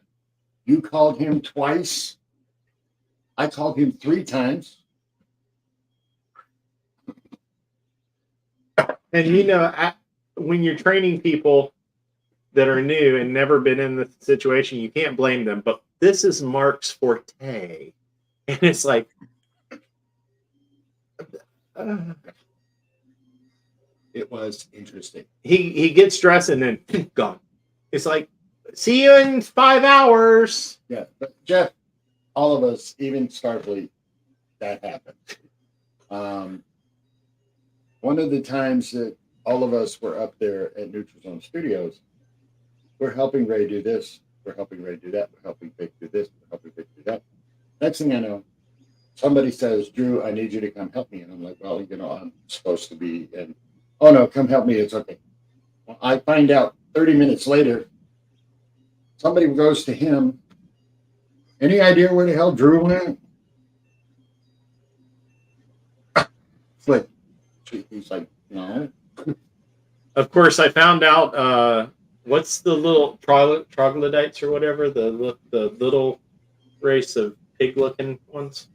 Speaker 4: You called him twice. I called him 3 times.
Speaker 2: And you know, when you're training people that are new and never been in the situation, you can't blame them. But this is Mark's forte, and it's like,
Speaker 4: It was interesting.
Speaker 2: he gets dressed and then gone. It's like, see you in 5 hours.
Speaker 4: Yeah, but Jeff, all of us, even Starfleet, that happened. One of the times that all of us were up there at Neutral Zone Studios, we're helping Ray do this, we're helping Ray do that, we're helping Vic do this, we're helping Vic do that. Next thing I know, somebody says, Drew, I need you to come help me. And I'm like, well, you know, I'm supposed to be, and oh no, come help me, it's okay. Well, I find out 30 minutes later, somebody goes to him, any idea where the hell Drew went? Like, he's like, no.
Speaker 2: Of course, I found out what's the little troglodytes or whatever, the little race of pig-looking ones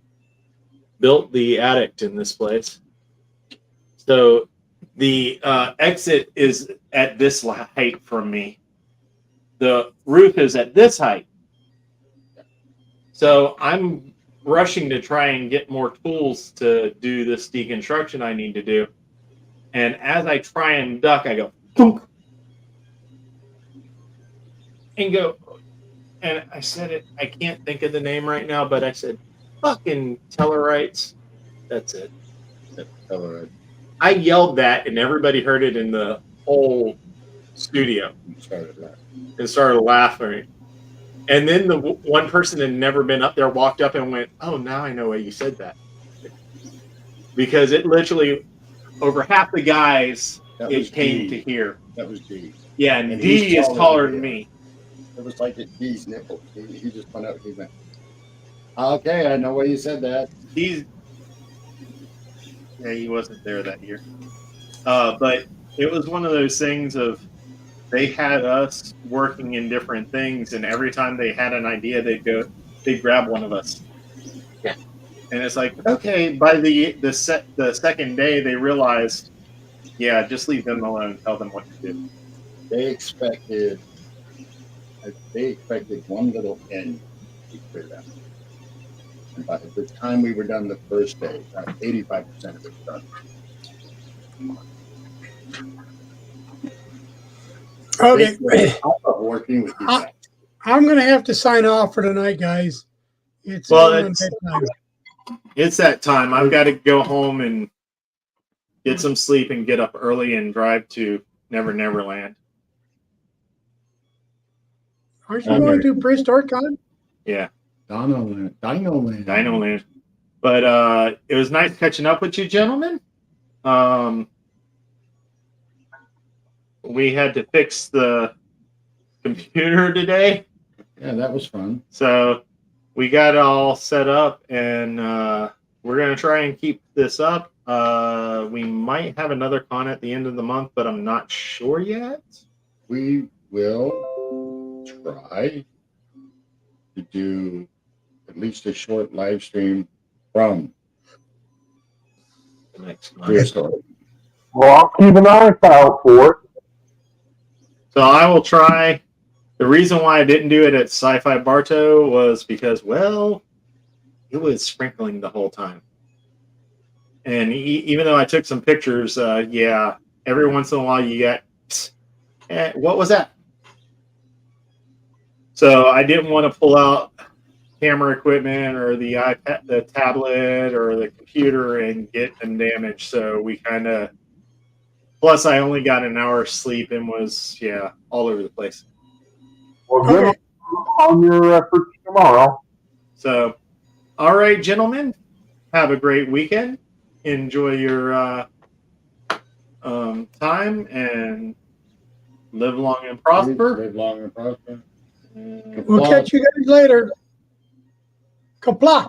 Speaker 2: built the attic in this place. So the exit is at this height from me. The roof is at this height. So I'm rushing to try and get more tools to do this deconstruction I need to do. And as I try and duck, I go, thunk, and go, and I said it, I can't think of the name right now, but I said, fucking Tellarites. That's it.
Speaker 4: All right.
Speaker 2: I yelled that, and everybody heard it in the whole studio
Speaker 4: Started laughing.
Speaker 2: and started laughing. And then the one person that had never been up there walked up and went, oh, now I know why you said that. Because it literally, over half the guys,
Speaker 4: That
Speaker 2: it
Speaker 4: was
Speaker 2: came
Speaker 4: D.
Speaker 2: to here.
Speaker 4: That was D.
Speaker 2: Yeah, and
Speaker 4: And
Speaker 2: D
Speaker 4: he's
Speaker 2: is taller than
Speaker 4: than
Speaker 2: me.
Speaker 4: It was like at D's nipple. He just went out. He went, okay, I know why you said that.
Speaker 2: Yeah, he wasn't there that year. But it was one of those things of they had us working in different things, and every time they had an idea, they'd grab one of us. Yeah. And it's like, okay, by the second day, they realized, yeah, just leave them alone and tell them what to do.
Speaker 4: They expected one little end to be cleared out. And by the time we were done the first day, about 85% of it was done.
Speaker 1: Okay,
Speaker 4: I love working with you guys.
Speaker 1: I'm going to have to sign off for tonight, guys. It's
Speaker 2: Well,
Speaker 1: almost
Speaker 2: it's-
Speaker 1: bedtime.
Speaker 2: It's that time. I've got to go home and get some sleep and get up early and drive to Never Never Land.
Speaker 1: Aren't you going to Prehistoric Con?
Speaker 2: Yeah,
Speaker 4: Dino Land.
Speaker 2: Dino Land. But it was nice catching up with you, gentlemen. We had to fix the computer today,
Speaker 4: Yeah, that was fun.
Speaker 2: so we got it all set up, and we're gonna try and keep this up. We might have another con at the end of the month, but I'm not sure yet.
Speaker 4: We will try to do at least a short live stream from
Speaker 2: Next month.
Speaker 4: Prehistoric.
Speaker 3: Well, I'll keep an eye out for it.
Speaker 2: So I will try. The reason why I didn't do it at Syfy Bartow was because, well, it was sprinkling the whole time. And even though I took some pictures, yeah, every once in a while you get, what was that? So I didn't want to pull out camera equipment or the iPad, the tablet, or the computer and get them damaged. So we kind of, plus I only got an hour's sleep and was, yeah, all over the place.
Speaker 3: Well, good
Speaker 1: Okay.
Speaker 3: on your efforts tomorrow.
Speaker 2: So, all right, gentlemen, have a great weekend. Enjoy your time and live long and prosper.
Speaker 4: Live long and prosper.
Speaker 1: We'll catch you guys later. Kapla.